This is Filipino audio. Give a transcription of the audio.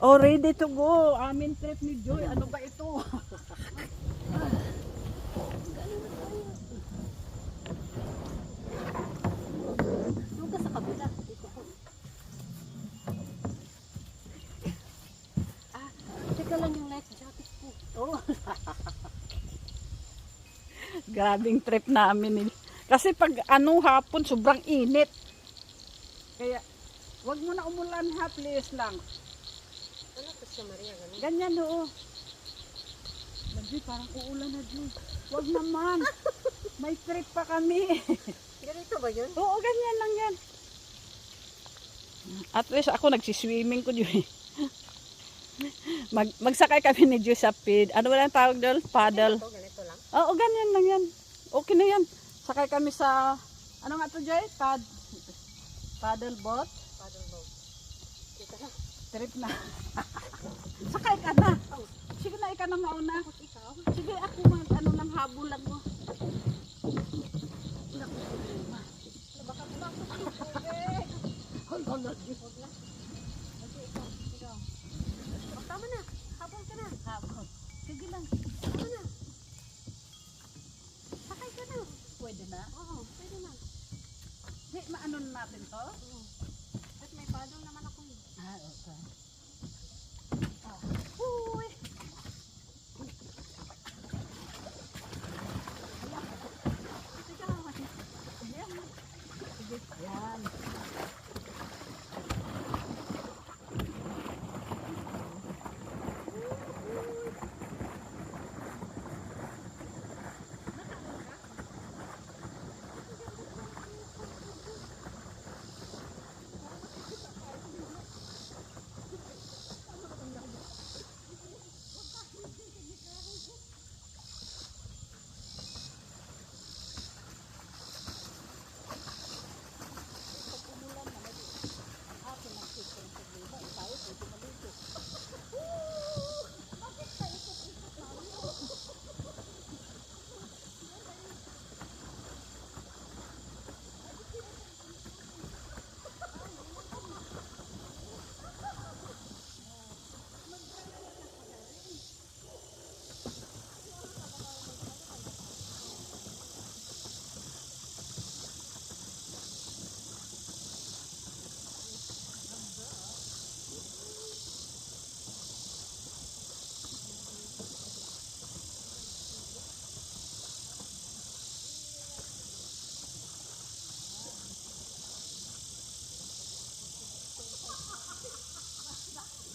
Oh, ready to go. Amin trip ni Joy. Ano ba ito? Doon ka sa kabila. Dito po. Teka lang yung life jacket po. Oh. Grabing trip namin. Kasi pag hapon, sobrang init. Kaya, wag mo na umulan ha, please lang. Ano to siya, Maria? Ganun? Ganyan, oo. Lagi, parang uulan na, Joy. Wag naman. May trip pa kami. Ganito ba yun? Oo, ganyan lang yan. At least ako nagsiswimming ko, Joy. Magsakay kami ni Joy sa pid. Ano ba lang tawag doon? Paddle. Ganito lang? Oo, ganyan lang yan. Okay na yan. Sakay kami sa, ano nga to, Joy? Paddle boat. Paddle boat. Dito lang. Trip na. Sakay ka na. Sige na, ikaw na mauna. Ikaw? Sige, ako lang habulan mo. Baka pumasok yung tubig. Hala,